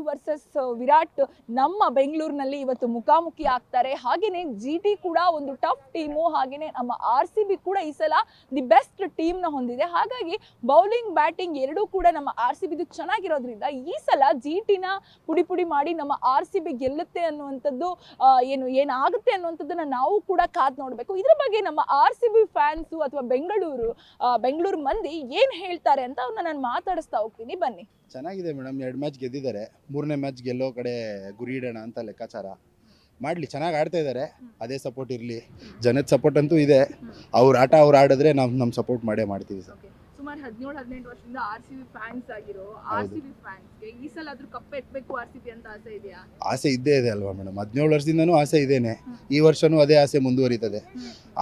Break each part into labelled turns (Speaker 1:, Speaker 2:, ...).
Speaker 1: Versus Virat ನಮ್ಮ ಬೆಂಗಳೂರಿನಲ್ಲಿ ಇವತ್ತು ಮುಖಾಮುಖಿ ಆಗ್ತಾರೆ. ಹಾಗೇನೆ GT ಕೂಡ ಒಂದು ಟಫ್ ಟೀಮು, ಹಾಗೇನೆ ನಮ್ಮ RCB ಕೂಡ ಈ ಸಲ ದಿ ಬೆಸ್ಟ್ ಟೀಮ್ ನ ಹೊಂದಿದೆ. ಹಾಗಾಗಿ ಬೌಲಿಂಗ್ ಬ್ಯಾಟಿಂಗ್ ಎರಡೂ ಕೂಡ ನಮ್ಮ RCB ಚೆನ್ನಾಗಿರೋದ್ರಿಂದ ಈ ಸಲ GT ನ ಪುಡಿ ಮಾಡಿ ನಮ್ಮ RCB ಗೆಲ್ಲುತ್ತೆ ಅನ್ನುವಂಥದ್ದು ಏನಾಗುತ್ತೆ ಅನ್ನುವಂಥದ್ದನ್ನ ನಾವು ಕೂಡ ಕಾದ್ ನೋಡ್ಬೇಕು. ಇದ್ರ ಬಗ್ಗೆ ನಮ್ಮ RCB ಫ್ಯಾನ್ಸ್ ಅಥವಾ ಬೆಂಗಳೂರು ಮಂದಿ ಏನ್ ಹೇಳ್ತಾರೆ ಅಂತ ಅವ್ರನ್ನ ನಾನು ಮಾತಾಡಿಸ್ತಾ ಹೋಗ್ತೀನಿ, ಬನ್ನಿ.
Speaker 2: ಚೆನ್ನಾಗಿದೆ ಮೇಡಮ್, 2 ಮ್ಯಾಚ್ ಗೆದ್ದಿದ್ದಾರೆ. 3ನೇ ಮ್ಯಾಚ್ ಗೆಲ್ಲೋ ಕಡೆ ಗುರಿ ಇಡೋಣ ಅಂತ ಲೆಕ್ಕಾಚಾರ ಮಾಡಲಿ. ಚೆನ್ನಾಗಿ ಆಡ್ತಾ ಇದ್ದಾರೆ, ಅದೇ ಸಪೋರ್ಟ್ ಇರಲಿ. ಜನದ ಸಪೋರ್ಟ್ ಅಂತೂ ಇದೆ. ಅವ್ರ ಆಟ ಅವ್ರು ಆಡಿದ್ರೆ ನಾವು ನಮ್ಮ ಸಪೋರ್ಟ್ ಮಾಡೇ ಮಾಡ್ತೀವಿ ಸರ್.
Speaker 1: ಸುಮಾರು 17-18 ವರ್ಷದಿಂದ RCB ಫ್ಯಾನ್ಸ್ ಆಗಿರೋ RCB ಫ್ಯಾನ್ಸ್ಗೆ ಈ ಸಲ ಆದ್ರೂ ಕಪ್ ಎತ್ತಬೇಕು RCB ಅಂತ ಆಸೆ ಇದೆಯಾ?
Speaker 2: ಆಸೆ ಇದ್ದೇ ಇದೆ ಅಲ್ವಾ ಮೇಡಮ್, 17 ವರ್ಷದಿಂದನೂ ಆಸೆ ಇದೇನೆ. ಈ ವರ್ಷನೂ ಅದೇ ಆಸೆ ಮುಂದುವರಿತದೆ.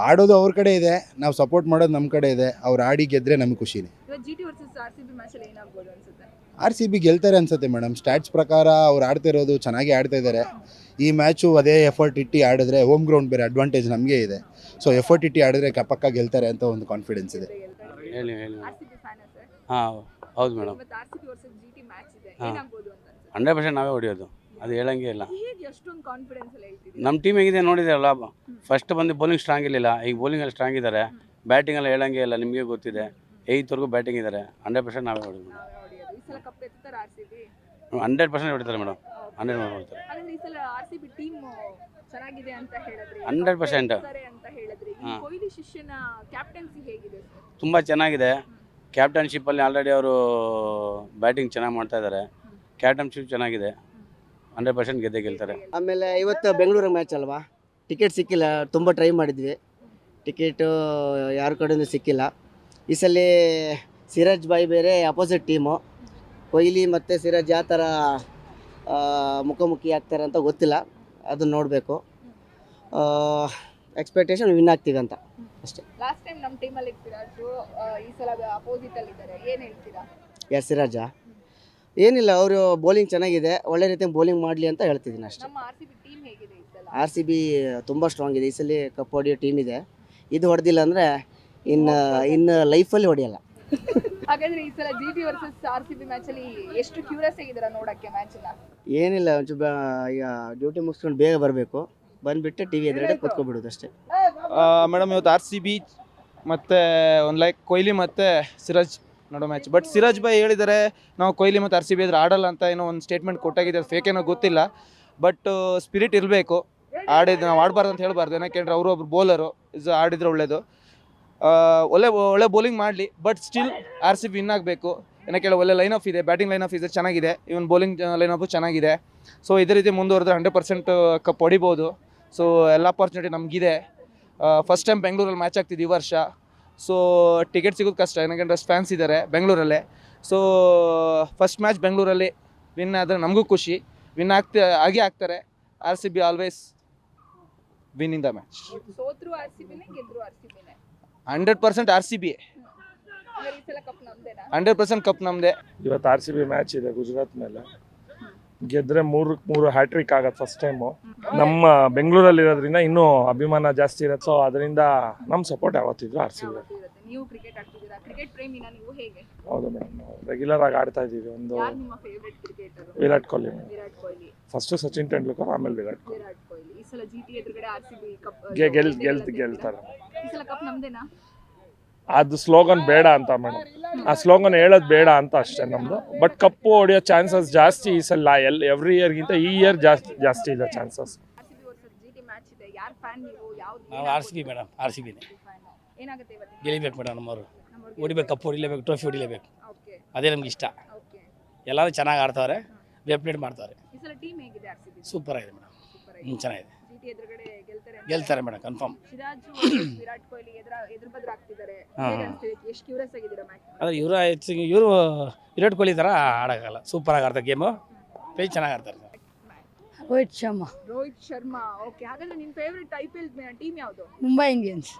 Speaker 2: ಆಡೋದು ಅವ್ರ ಕಡೆ ಇದೆ, ನಾವು ಸಪೋರ್ಟ್ ಮಾಡೋದು ನಮ್ಮ ಕಡೆ ಇದೆ. ಅವ್ರು ಆಡಿ ಗೆದ್ರೆ ನಮಗೆ ಖುಷಿನೇ.
Speaker 1: GT ವರ್ಸಸ್ RCB ಮ್ಯಾಚ್ ಅಲ್ಲಿ ಏನಾಗ್ಬೋದು ಅನ್ಸುತ್ತೆ?
Speaker 2: RCB ಗೆಲ್ತಾರೆ ಅನ್ಸುತ್ತೆ ಮೇಡಮ್. ಸ್ಟ್ಯಾಟ್ಸ್ ಪ್ರಕಾರ ಅವ್ರು ಆಡ್ತಿರೋದು ಚೆನ್ನಾಗಿ ಆಡ್ತಾ ಇದ್ದಾರೆ. ಈ ಮ್ಯಾಚು ಅದೇ ಎಫರ್ಟ್ ಇಟ್ಟು ಆಡಿದ್ರೆ, ಹೋಮ್ ಗ್ರೌಂಡ್ ಬೇರೆ ಅಡ್ವಾಂಟೇಜ್ ನಮಗೆ ಇದೆ. ಸೊ ಎಫರ್ಟ್ ಇಟ್ಟು ಆಡಿದ್ರೆ ಪಕ್ಕ ಗೆಲ್ತಾರೆ ಅಂತ ಒಂದು ಕಾನ್ಫಿಡೆನ್ಸ್ ಇದೆ.
Speaker 3: ಹೇಳಿ ಹಾಂ ಹೌದು ಮೇಡಮ್. 100% ನಾವೇ ಹೊಡೆಯೋದು, ಅದು ಹೇಳಂಗೆ ಇಲ್ಲ. ನಮ್ಮ ಟೀಮ್ ಹೇಗಿದೆ ನೋಡಿದ್ರಲ್ಲ, ಫಸ್ಟ್ ಬಂದು ಬೌಲಿಂಗ್ ಸ್ಟ್ರಾಂಗ್ ಇರಲಿಲ್ಲ, ಈಗ ಬೌಲಿಂಗಲ್ಲಿ ಸ್ಟ್ರಾಂಗ್ ಇದ್ದಾರೆ. ಬ್ಯಾಟಿಂಗ್ ಎಲ್ಲ ಹೇಳಂಗೆ ಇಲ್ಲ, ನಿಮಗೆ ಗೊತ್ತಿದೆ. 8ವರೆಗೂ ಬ್ಯಾಟಿಂಗ್ ಇದ್ದಾರೆ. 100% ನಾವೇ ಹೊಡೆಯೋದು. 100% ಹೊಡಿತಾರೆ ಮೇಡಮ್, 100% ಹೊಡಿತಾರೆ. 100% ತುಂಬ ಚೆನ್ನಾಗಿದೆ. ಕ್ಯಾಪ್ಟನ್ಶಿಪ್ಪಲ್ಲಿ ಆಲ್ರೆಡಿ ಅವರು ಬ್ಯಾಟಿಂಗ್ ಚೆನ್ನಾಗಿ ಮಾಡ್ತಾ ಇದ್ದಾರೆ. ಕ್ಯಾಪ್ಟನ್ಶಿಪ್ ಚೆನ್ನಾಗಿದೆ, 100% ಗೆಲ್ತಾರೆ.
Speaker 4: ಆಮೇಲೆ ಇವತ್ತು ಬೆಂಗಳೂರು ಮ್ಯಾಚ್ ಅಲ್ವಾ, ಟಿಕೆಟ್ ಸಿಕ್ಕಿಲ್ಲ. ತುಂಬ ಟ್ರೈ ಮಾಡಿದ್ವಿ, ಟಿಕೆಟು ಯಾರ ಕಡೆಯೂ ಸಿಕ್ಕಿಲ್ಲ. ಈ ಸಲ ಸಿರಾಜ್ ಬಾಯ್ ಬೇರೆ ಅಪೋಸಿಟ್ ಟೀಮು. ಕೊಹ್ಲಿ ಮತ್ತು ಸಿರಾಜ್ ಯಾವ ಥರ ಮುಖಾಮುಖಿ ಆಗ್ತಾರೆ ಅಂತ ಗೊತ್ತಿಲ್ಲ, ಅದನ್ನು ನೋಡಬೇಕು. ಎಕ್ಸ್ಪೆಕ್ಟೇಷನ್ ವಿನ್ ಆಗ್ತೀವಿ ಅಂತ ಅಷ್ಟೇ.
Speaker 1: ಲಾಸ್ಟ್ ಟೈಮ್ ನಮ್ಮ ಟೀಮಲ್ಲಿ ಸಿರಾಜ್, ಈ ಸಲ ಅಪೋಸಿಟ್ ಅಲ್ಲಿ ಇದ್ದಾರೆ, ಏನು ಹೇಳ್ತೀರಾ?
Speaker 4: ಯಾರು ಸಿರಾಜಾ? ಏನಿಲ್ಲ, ಅವರು ಬೌಲಿಂಗ್ ಚೆನ್ನಾಗಿದೆ, ಒಳ್ಳೆ ರೀತಿಯ ಬೌಲಿಂಗ್ ಮಾಡಲಿ ಅಂತ ಹೇಳ್ತಿದ್ದೀನಿ ಅಷ್ಟೇ.
Speaker 1: ನಮ್ಮ RCB ಟೀಮ್ ಹೇಗಿದೆ ಈ ಸಲ?
Speaker 4: RCB ತುಂಬ ಸ್ಟ್ರಾಂಗ್ ಇದೆ. ಈ ಸಲ ಕಪ್ ಹೊಡೆಯೋ ಟೀಮ್ ಇದೆ. ಇದು ಹೊಡೆದಿಲ್ಲ ಅಂದರೆ ಇನ್ನು ಲೈಫಲ್ಲಿ ಹೊಡೆಯಲ್ಲ.
Speaker 1: ಹಾಗಾದ್ರೆ ಈ ಸಲ GT ವರ್ಸಸ್ RCB ಮ್ಯಾಚ್ ಅಲ್ಲಿ ಎಷ್ಟು ಕ್ಯೂರಿಯಸ್ ಆಗಿದ್ದೀರಾ ನೋಡಕ್ಕೆ ಮ್ಯಾಚ್ನ?
Speaker 4: ಏನಿಲ್ಲ, ಒಂಚೂರು ಈಗ ಡ್ಯೂಟಿ ಮುಗಿಸ್ಕೊಂಡು ಬೇಗ ಬರಬೇಕು, ಬಂದುಬಿಟ್ಟು ಟಿ ವಿ ಎದುರುಗಡೆ ಕೂತ್ಕೊಬಿಡೋದು ಅಷ್ಟೇ.
Speaker 5: ಮೇಡಮ್ ಇವತ್ತು RCB ಮತ್ತು ಕೊಹ್ಲಿ ಮತ್ತು ಸಿರಾಜ್ ನೋಡೋ ಮ್ಯಾಚ್. ಬಟ್ ಸಿರಾಜ್ ಭಾಯ್ ಹೇಳಿದ್ದಾರೆ ನಾವು ಕೊಹ್ಲಿ ಮತ್ತು RCB ಎದುರು ಆಡಲ್ಲ ಅಂತ ಏನೋ ಒಂದು ಸ್ಟೇಟ್ಮೆಂಟ್ ಕೊಟ್ಟಾಗಿದೆ. ಫೇಕ್ ಏನೋ ಗೊತ್ತಿಲ್ಲ, ಬಟ್ ಸ್ಪಿರಿಟ್ ಇರಬೇಕು. ನಾವು ಆಡಬಾರ್ದು ಅಂತ ಹೇಳಬಾರ್ದು, ಯಾಕೆಂದರೆ ಅವರು ಒಬ್ರು ಬೌಲರು, ಆಡಿದ್ರೆ ಒಳ್ಳೆಯದು. ಒಳ್ಳೆ ಬೌಲಿಂಗ್ ಮಾಡಲಿ, ಬಟ್ ಸ್ಟಿಲ್ RCB ವಿನ್ ಆಗಬೇಕು. ಏನಕ್ಕೆ ಒಳ್ಳೆ ಲೈನ್ ಆಫ್ ಇದೆ, ಬ್ಯಾಟಿಂಗ್ ಲೈನ್ ಆಫ್ ಇದೆ ಚೆನ್ನಾಗಿದೆ, ಇವನ್ ಬೌಲಿಂಗ್ ಲೈನ್ ಆಫು ಚೆನ್ನಾಗಿದೆ. ಸೊ ಇದೇ ರೀತಿ ಮುಂದುವರೆದ್ರೆ 100% ಕಪ್ ಹೊಡಿಬೋದು. ಸೊ ಎಲ್ಲ ಅಪಾರ್ಚುನಿಟಿ ನಮಗಿದೆ. ಫಸ್ಟ್ ಟೈಮ್ ಬೆಂಗಳೂರಲ್ಲಿ ಮ್ಯಾಚ್ ಆಗ್ತಿದೆ ಈ ವರ್ಷ. ಸೊ ಟಿಕೆಟ್ ಸಿಗೋದು ಕಷ್ಟ, ಯಾಕಂದರೆ ಫ್ಯಾನ್ಸ್ ಇದ್ದಾರೆ ಬೆಂಗಳೂರಲ್ಲೇ. ಸೊ ಫಸ್ಟ್ ಮ್ಯಾಚ್ ಬೆಂಗಳೂರಲ್ಲಿ ವಿನ್ ಆದರೆ ನಮಗೂ ಖುಷಿ. ವಿನ್ ಆಗ್ತಾರೆ. RCB always win in the match. 100% RCB, 100% cup ನಮ್ಮದೇ.
Speaker 6: ಇವತ್ತು RCB ಮ್ಯಾಚ್ ಇದೆ ಗುಜರಾತ್ ಮೇಲೆ. ಗೆದ್ರೆ 3 ಹ್ಯಾಟ್ರಿಕ್ ಆಗತ್ತೆ ಫಸ್ಟ್ ಟೈಮು. ನಮ್ಮ ಬೆಂಗಳೂರಲ್ಲಿ ಇರೋದ್ರಿಂದ ಇನ್ನೂ ಅಭಿಮಾನ ಜಾಸ್ತಿ ಇರುತ್ತೆ. ಸೊ ಅದರಿಂದ ನಮ್ಮ ಸಪೋರ್ಟ್ ಯಾವತ್ತಿದ್ರು RCB.
Speaker 1: ನೀವು ಕ್ರಿಕೆಟ್ ಆಡ್ತಿದ್ದೀರಾ, ಕ್ರಿಕೆಟ್ ಪ್ರೇಮಿನಾ ನೀವು? ಹೇಗೆ?
Speaker 6: ಹೌದು ಮೇಡಮ್, ರೆಗ್ಯುಲರ್ ಆಗಿ ಆಡ್ತಾ ಇದ್ದೀವಿ.
Speaker 1: ಯಾರು ನಿಮ್ಮ favourite cricketer?
Speaker 6: Virat Kohli.
Speaker 1: First
Speaker 6: Sachin Tendulkar, ಆಮೇಲೆ ವಿರಾಟ್ ಕೊಹ್ಲಿ.
Speaker 1: ಈ ಸಲ GT ಎದುರುಗಡೆ RCB ಕಪ್
Speaker 6: ಗೆಲ್ತಾರೆ.
Speaker 1: ಈ ಸಲ ಕಪ್ ನಮ್ದೇನಾ?
Speaker 6: ಅದು ಸ್ಲೋಗನ್ ಬೇಡ ಅಂತ ಮೇಡಮ್, ಆ ಸ್ಲೋಗನ್ ಹೇಳೋದು ಬೇಡ ಅಂತ ಅಷ್ಟೇ ನಮ್ದು. ಬಟ್ ಕಪ್ಪು ಹೊಡೆಯೋ ಚಾನ್ಸಸ್ ಜಾಸ್ತಿ ಈ ಸಲ, ಎವ್ರಿ ಇಯರ್ಗಿಂತ ಈ ಇಯರ್ ಜಾಸ್ತಿ ಇದೆ ಚಾನ್ಸಸ್.
Speaker 3: ನಾವು RCB ಮೇಡಮ್, RCB ಗೆಲ್ಲಿಬೇಕು ಮೇಡಮ್. ನಮ್ಮವರು ಹೊಡಿಬೇಕು, ಕಪ್ಪು ಹೊಡಿಲೇಬೇಕು, ಟ್ರೋಫಿ ಹೊಡಿಲೇಬೇಕು, ಅದೇ ನಮ್ಗೆ ಇಷ್ಟ. ಎಲ್ಲರೂ ಚೆನ್ನಾಗಿ ಆಡ್ತಾರೆ, ವೆಪ್ಲೇಟ್ ಮಾಡ್ತಾರೆ. ಸೂಪರ್ ಆಗಿದೆ ಮೇಡಮ್, ಚೆನ್ನಾಗಿದೆ. ಗೆಲ್ತಾರೆ ಮೇಡಮ್, ಕನ್ಫರ್ಮ್.
Speaker 1: ವಿರಾಟ್ ಕೊಹ್ಲಿ
Speaker 3: ಅದೇ ಇವರು ವಿರಾಟ್ ಕೊಹ್ಲಿ ಥರ ಆಡೋಕ್ಕಲ್ಲ, ಸೂಪರಾಗಿ ಆಡ್ತಾರೆ ಗೇಮು, ಚೆನ್ನಾಗಿ ಆಡ್ತಾರೆ.
Speaker 7: ರೋಹಿತ್ ಶರ್ಮಾ.
Speaker 1: ಓಕೆ, ಹಾಗಾದ್ರೆ ನಿಮ್ಮ ಫೇವರಿಟ್ IPL ಟೀಮ್ ಯಾವುದು?
Speaker 7: ಮುಂಬೈ ಇಂಡಿಯನ್ಸ್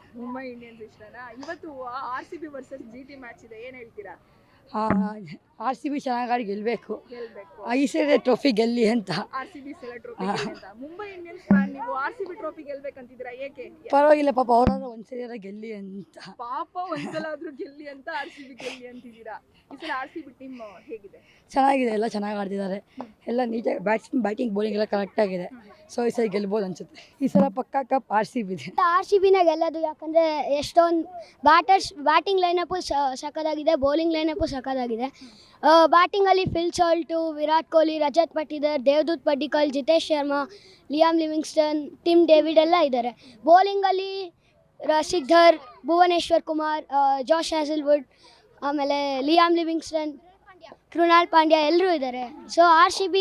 Speaker 1: ಇಷ್ಟನಾ? ಇವತ್ತು RCB ವರ್ಸಸ್ GT ಮ್ಯಾಚ್ ಇದೆ, ಏನು ಹೇಳ್ತೀರಾ?
Speaker 7: ಆರ್ ಸಿ ಬಿ ಚೆನ್ನಾಗಿ ಗೆಲ್ಲಬೇಕು,
Speaker 1: ಗೆಲ್ಬೇಕು
Speaker 7: ಈ ಸರಿ ಟ್ರೋಫಿ ಗೆಲ್ಲಿ ಅಂತ.
Speaker 1: RCB ಸಲ ಟ್ರೋಫಿ ಅಂತ. ಮುಂಬೈ ಇಂಡಿಯನ್ಸ್ ಫ್ಯಾನ್ ನೀವು RCB ಟ್ರೋಫಿ ಗೆಲ್ಬೇಕಂತಿದ್ದೀರಾ, ಏಕೆ?
Speaker 7: ಪರವಾಗಿಲ್ಲ ಪಾಪ ಅವರಾದ್ರೂ ಒಂದ್ಸರಿ ಗೆಲ್ಲಿ ಅಂತ.
Speaker 1: ಪಾಪ ಒಂದ್ಸಲ ಆದ್ರೂ ಗೆಲ್ಲಿ ಅಂತ RCB ಗೆಲ್ಲಿ ಅಂತಿದ್ದೀರಾ. ಈ ಸಲ RCB ಟೀಮ್ ಹೇಗಿದೆ?
Speaker 7: ಚೆನ್ನಾಗಿದೆ, ಎಲ್ಲ ಚೆನ್ನಾಗಿ ಆಡ್ತಿದ್ದಾರೆ, ಎಲ್ಲ ನೀಟಾಗಿ ಬ್ಯಾಟಿಂಗ್ ಬೌಲಿಂಗ್ ಎಲ್ಲ ಕರೆಕ್ಟಾಗಿದೆ. ಸೊ ಈ ಸರಿ ಗೆಲ್ಬೋದು ಅನ್ಸುತ್ತೆ. ಈ ಸಲ ಪಕ್ಕಾ ಕಪ್ RCB ಇದೆ.
Speaker 8: RCB ಗೆಲ್ಲೋದು, ಯಾಕಂದರೆ ಎಷ್ಟೊಂದು ಬ್ಯಾಟಿಂಗ್ ಲೈನಪ್ಪು ಸಖತ್ತಾಗಿದೆ, ಬೌಲಿಂಗ್ ಲೈನಪ್ಪು ಸಖತ್ತಾಗಿದೆ. ಬ್ಯಾಟಿಂಗಲ್ಲಿ Phil Salt, Virat Kohli, Rajat Patidar, Devdutt Padikkal, Jitesh Sharma, Liam Livingstone, Tim David ಎಲ್ಲ ಇದ್ದಾರೆ. ಬೌಲಿಂಗಲ್ಲಿ ಸಿಕ್ಧರ್, ಭುವನೇಶ್ವರ್ ಕುಮಾರ್, ಜಾಶ್ ಹ್ಯಾಸಲ್ವುಡ್, ಆಮೇಲೆ ಲಿಯಾಮ್ ಲಿವಿಂಗ್ಸ್ಟನ್, ಕೃಣಾಲ್ ಪಾಂಡ್ಯ ಎಲ್ಲರೂ ಇದ್ದಾರೆ. ಸೊ RCB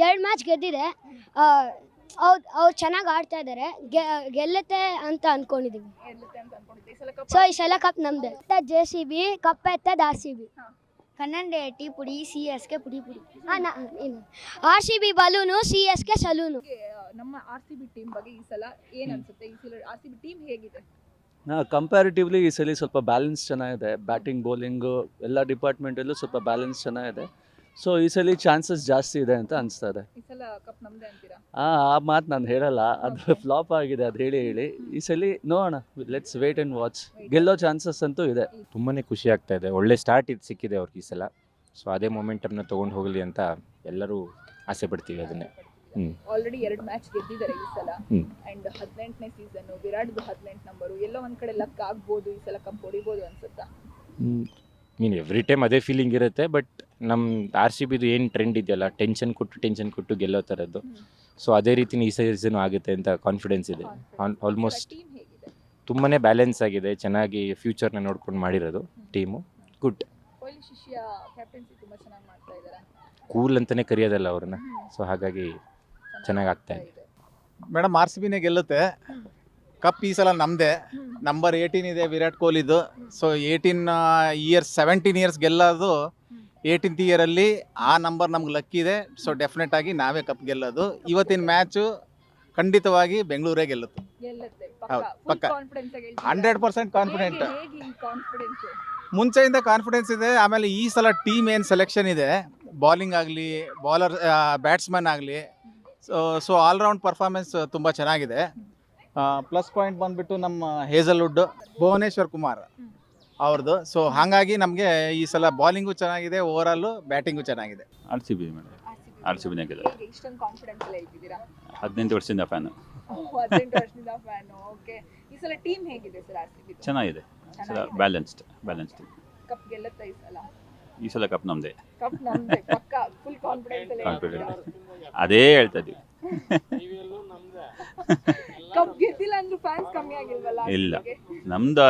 Speaker 8: 2 ಮ್ಯಾಚ್ ಗೆದ್ದಿದೆ. ಅವ್ರು ಚೆನ್ನಾಗಿ ಆಡ್ತಾ ಇದ್ದಾರೆ, ಗೆಲ್ಲುತ್ತೆ ಅಂತ ಅಂದ್ಕೊಂಡಿದ್ದೀವಿ. ಸೊ ಈ ಸಲ ಕಪ್ ನಮ್ಮದೇ. JCB ಕಪ್ ಎತ್ತದ RCB. ಕನ್ನಡ ಟೀ ಪುಡಿ, CSK ಪುಡಿ ಪುಡಿ. RCB balloon, CSK saloon.
Speaker 1: ನಮ್ಮ RCB ಟೀಮ್ ಬಗ್ಗೆ ಈ ಸಲ ಏನ್ ಅನ್ಸುತ್ತೆ? ಈ ಸಲ RCB ಟೀಮ್ ಹೇಗಿದೆ?
Speaker 9: ಕಂಪ್ಯಾರಿಟಿವ್ಲಿ ಈ ಸಲ ಸ್ವಲ್ಪ ಬ್ಯಾಲೆನ್ಸ್ ಚೆನ್ನಾಗಿದೆ, ಬ್ಯಾಟಿಂಗ್ ಬೌಲಿಂಗು ಎಲ್ಲ ಡಿಪಾರ್ಟ್ಮೆಂಟಲ್ಲೂ ಸ್ವಲ್ಪ ಬ್ಯಾಲೆನ್ಸ್ ಚೆನ್ನಾಗಿದೆ. ಸೊ ಈ ಸಲ ಚಾನ್ಸಸ್ ಜಾಸ್ತಿ ಇದೆ ಅಂತ ಅನಿಸ್ತಾ ಇದೆ.
Speaker 1: ಈ ಸಲ ಕಪ್ ನಮ್ದೇ ಅಂತೀರಾ?
Speaker 9: ಆ ಮಾತು ನಾನು ಹೇಳಲ್ಲ, ಅದು ಫ್ಲಾಪ್ ಆಗಿದೆ, ಅದು ಹೇಳಿ ಈ ಸಲ ನೋಡೋಣ, ಲೆಟ್ಸ್ ವೇಟ್ ಆ್ಯಂಡ್ ವಾಚ್. ಗೆಲ್ಲೋ ಚಾನ್ಸಸ್ ಅಂತೂ ಇದೆ.
Speaker 10: ತುಂಬಾ ಖುಷಿ ಆಗ್ತಾ ಇದೆ, ಒಳ್ಳೆ ಸ್ಟಾರ್ಟ್ ಇದು ಸಿಕ್ಕಿದೆ ಅವ್ರಿಗೆ ಈ ಸಲ. ಸೊ ಅದೇ ಮೊಮೆಂಟಮ್ನ ತೊಗೊಂಡು ಹೋಗಲಿ ಅಂತ ಎಲ್ಲರೂ ಆಸೆ ಪಡ್ತೀವಿ ಅದನ್ನೇ.
Speaker 1: ಆಲ್ರೆಡಿ 2 ಮ್ಯಾಚ್ ಗೆದ್ದಿದ್ದಾರೆ ಈ ಸಲ. ಅಂಡ್ 18ನೇ ಸೀಸನ್, ವಿರಾಟ್ 18 ನಂಬರು, ಎಲ್ಲ ಒಂದ್ ಕಡೆ ಲಕ್ ಆಗ್ಬೋದು, ಈ ಸಲ ಕಪ್ ಹೊಡಿಬೋದು ಅನ್ಸುತ್ತಾ?
Speaker 10: ಮೀನ್ ಎವ್ರಿ ಟೈಮ್ ಅದೇ ಫೀಲಿಂಗ್ ಇರುತ್ತೆ, ಬಟ್ ನಮ್ಮ RCBದು ಏನು ಟ್ರೆಂಡ್ ಇದೆಯಲ್ಲ, ಟೆನ್ಷನ್ ಕೊಟ್ಟು ಗೆಲ್ಲೋ ಥರದ್ದು, ಸೊ ಅದೇ ರೀತಿ ಈ ಸೀಸನ್ ಆಗುತ್ತೆ ಅಂತ ಕಾನ್ಫಿಡೆನ್ಸ್ ಇದೆ. ಆಲ್ಮೋಸ್ಟ್
Speaker 1: ಟೀಮ್ ಹೇಗಿದೆ?
Speaker 10: ತುಂಬಾ ಬ್ಯಾಲೆನ್ಸ್ ಆಗಿದೆ, ಚೆನ್ನಾಗಿ ಫ್ಯೂಚರ್ನ ನೋಡ್ಕೊಂಡು ಮಾಡಿರೋದು ಟೀಮು. ಗುಡ್.
Speaker 1: ಕೊಹ್ಲಿ ಶಿಷ್ಯ ಕ್ಯಾಪ್ಟನ್ಸಿ ತುಂಬಾ ಚೆನ್ನಾಗಿ ಮಾಡ್ತಾ ಇದ್ದಾರೆ.
Speaker 10: ಕೂಲ್ ಅಂತಲೇ ಕರೆಯೋದಲ್ಲ ಅವ್ರನ್ನ, ಸೊ ಹಾಗಾಗಿ ಚೆನ್ನಾಗಿ ಆಗ್ತಾ ಇದೆ.
Speaker 11: ಮೇಡಮ್ RCBನೇ ಗೆಲ್ಲುತ್ತೆ. ಕಪ್ ಈ ಸಲ ನಮ್ಮದೇ. ನಂಬರ್ 18 ಇದೆ ವಿರಾಟ್ ಕೊಹ್ಲಿದು. ಸೊ 17 ಇಯರ್ಸ್ ಗೆಲ್ಲೋದು 18th ಇಯರಲ್ಲಿ ಆ ನಂಬರ್ ನಮ್ಗೆ ಲಕ್ಕಿದೆ. ಸೊ ಡೆಫಿನೆಟ್ ಆಗಿ ನಾವೇ ಕಪ್ ಗೆಲ್ಲೋದು. ಇವತ್ತಿನ ಮ್ಯಾಚು ಖಂಡಿತವಾಗಿ ಬೆಂಗಳೂರೇ ಗೆಲ್ಲುತ್ತೆ.
Speaker 1: ಗೆಲ್ಲುತ್ತೆ
Speaker 11: ಹೌದು, ಪಕ್ಕ.
Speaker 1: Confidence
Speaker 11: 100% confident.
Speaker 1: ಹೇಗೆ ಈ ಕಾನ್ಫಿಡೆನ್ಸ್?
Speaker 11: ಮುಂಚೆಯಿಂದ ಕಾನ್ಫಿಡೆನ್ಸ್ ಇದೆ. ಆಮೇಲೆ ಈ ಸಲ ಟೀಮ್ ಏನು ಸೆಲೆಕ್ಷನ್ ಇದೆ, ಬೌಲಿಂಗ್ ಆಗಲಿ, ಬೌಲರ್, ಬ್ಯಾಟ್ಸ್ಮನ್ ಆಗಲಿ, ಸೊ ಆಲ್ರೌಂಡ್ ಪರ್ಫಾರ್ಮೆನ್ಸ್ ತುಂಬ ಚೆನ್ನಾಗಿದೆ. ಪ್ಲಸ್ ಪಾಯಿಂಟ್ ಬಂದುಬಿಟ್ಟು ನಮ್ಮ ಹೇಸಲ್ವುಡ್, ಭುವನೇಶ್ವರ್ ಕುಮಾರ್ ಅವ್ರದ್ದು. ಸೊ ಹಾಗಾಗಿ ನಮಗೆ ಈ ಸಲ ಬೌಲಿಂಗು ಚೆನ್ನಾಗಿದೆ, ಓವರಾಲು ಬ್ಯಾಟಿಂಗು ಚೆನ್ನಾಗಿದೆ.
Speaker 12: RCB ಮೇಡಮ್, RCBನೇ ಗೆಲ್ಲೋದು.
Speaker 1: ಇಷ್ಟೊಂದು ಕಾನ್ಫಿಡೆನ್ಸ್ ಅಲ್ಲಿ ಹೇಳ್ತಿದ್ದೀರಾ?
Speaker 12: 18 ವರ್ಷದಿಂದ ಫ್ಯಾನು.
Speaker 1: 18 ವರ್ಷದಿಂದ ಫ್ಯಾನು. ಓಕೆ, ಈ ಸಲ ಟೀಮ್ ಹೇಗಿದೆ ಸರ್ RCB?
Speaker 12: ಚೆನ್ನಾಗಿದೆ, ಬ್ಯಾಲೆನ್ಸ್ಡ್
Speaker 1: ಕಪ್ ಗೆಲ್ಲುತ್ತಾ ಈ ಸಲ?
Speaker 12: ಈ ಸಲ ಕಪ್ ನಮ್ಮದೇ.
Speaker 1: ಕಪ್ ನಮ್ದೇ ಪಕ್ಕ, ಫುಲ್ ಕಾನ್ಫಿಡೆನ್ಸ್ ಅಲ್ಲಿ
Speaker 12: ಕಾನ್ಫಿಡೆಂಟ್ ಅದೇ ಹೇಳ್ತಾ ಇದ್ದೀವಿ.
Speaker 1: ಕಪ್ ಗೆದ್ದಿಲ್ಲ ಅಂದ್ರೆ ಫ್ಯಾನ್ಸ್ ಕಮ್ಮಿ ಆಗಿಲ್ವಲ್ಲ?
Speaker 12: ಇಲ್ಲ, ನಮ್ದು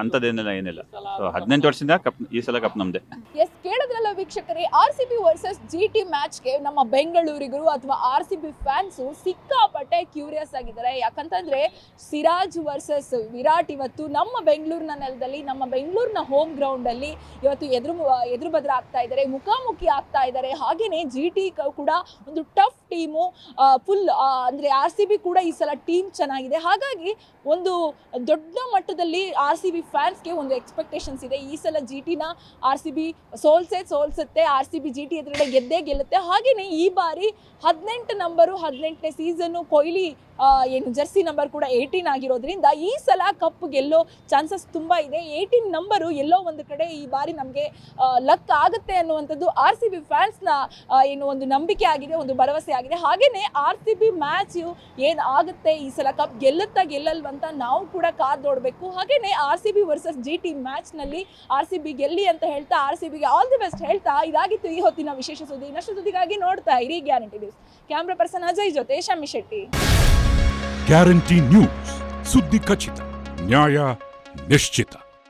Speaker 12: ಅಂಥದ್ದೇನಿಲ್ಲ, ಏನಿಲ್ಲ. ಸೊ 18 ವರ್ಷದಿಂದ ಕಪ್, ಈ ಸಲ ಕಪ್ ನಮ್ಮದೇ.
Speaker 1: ಎಸ್, ಕೇಳಿದ್ರಲ್ಲ ವೀಕ್ಷಕರೇ, RCB ವರ್ಸಸ್ GT ಮ್ಯಾಚ್ಗೆ ನಮ್ಮ ಬೆಂಗಳೂರಿಗರು ಅಥವಾ RCB ಫ್ಯಾನ್ಸು ಸಿಕ್ಕಾಪಟ್ಟೆ ಕ್ಯೂರಿಯಸ್ ಆಗಿದ್ದಾರೆ. ಯಾಕಂತಂದ್ರೆ ಸಿರಾಜ್ ವರ್ಸಸ್ ವಿರಾಟ್ ಇವತ್ತು ನಮ್ಮ ಬೆಂಗಳೂರಿನ ನೆಲದಲ್ಲಿ, ನಮ್ಮ ಬೆಂಗಳೂರಿನ ಹೋಮ್ ಗ್ರೌಂಡ್ ಅಲ್ಲಿ ಇವತ್ತು ಎದುರು ಬದ್ರ ಆಗ್ತಾ ಇದ್ದಾರೆ, ಮುಖಾಮುಖಿ ಆಗ್ತಾ ಇದ್ದಾರೆ. ಹಾಗೇನೆ GT ಕೂಡ ಒಂದು ಟಫ್ ಟೀಮು, ಫುಲ್ ಅಂದ್ರೆ RCB ಕೂಡ ಈ ಸಲ ಟೀಮ್ ಚೆನ್ನಾಗಿದೆ. ಹಾಗಾಗಿ ಒಂದು ದೊಡ್ಡ ಮಟ್ಟದಲ್ಲಿ RCB ಫ್ಯಾನ್ಸ್ಗೆ ಒಂದು ಎಕ್ಸ್ಪೆಕ್ಟೇಷನ್ಸ್ ಇದೆ. ಈ ಸಲ GTನ RCB ಸೋಲ್ಸುತ್ತೆ, RCB GT ಎದುರುಗಡೆ ಗೆದ್ದೇ ಗೆಲ್ಲುತ್ತೆ. ಹಾಗೆಯೇ ಈ ಬಾರಿ 18 ನಂಬರು, 18ನೇ ಸೀಸನ್ನು, ಕೊಹ್ಲಿ ಏನು ಜರ್ಸಿ ನಂಬರ್ ಕೂಡ 18 ಆಗಿರೋದ್ರಿಂದ ಈ ಸಲ ಕಪ್ ಗೆಲ್ಲೋ ಚಾನ್ಸಸ್ ತುಂಬ ಇದೆ. 18 ನಂಬರು ಎಲ್ಲೋ ಒಂದು ಕಡೆ ಈ ಬಾರಿ ನಮಗೆ ಲಕ್ ಆಗುತ್ತೆ ಅನ್ನುವಂಥದ್ದು RCB ಫ್ಯಾನ್ಸ್ನ ಏನು ಒಂದು ನಂಬಿಕೆ ಆಗಿದೆ, ಒಂದು ಭರವಸೆ ಆಗಿದೆ. ಹಾಗೆಯೇ RCB ಮ್ಯಾಚು ಏನು ಆಗುತ್ತೆ, ಈ ಸಲ ಕಪ್ ಗೆಲ್ಲುತ್ತಾ ಗೆಲ್ಲಲ್ವಂತ ನಾವು ಕೂಡ ಕಾದು ನೋಡಬೇಕು. ಹಾಗೆಯೇ RCB ವರ್ಸಸ್ GT ಮ್ಯಾಚ್ನಲ್ಲಿ RCB ಗೆಲ್ಲಿ ಅಂತ ಹೇಳ್ತಾ, RCBಗೆ ಆಲ್ ದಿ ಬೆಸ್ಟ್ ಹೇಳ್ತಾ, ಇದಾಗಿತ್ತು ಈ ಹೊತ್ತಿನ ವಿಶೇಷ ಸುದ್ದಿ. ಇನ್ನಷ್ಟು ಸುದ್ದಿಗಾಗಿ ನೋಡ್ತಾ ಇರಿ guarantee news. Camera person Ajay ಜೊತೆ ಶಮ್ಮಿ ಶೆಟ್ಟಿ.
Speaker 13: ಗ್ಯಾರಂಟಿ ನ್ಯೂಸ್, ಸುದ್ದಿ ಖಚಿತ, ನ್ಯಾಯ ನಿಶ್ಚಿತ.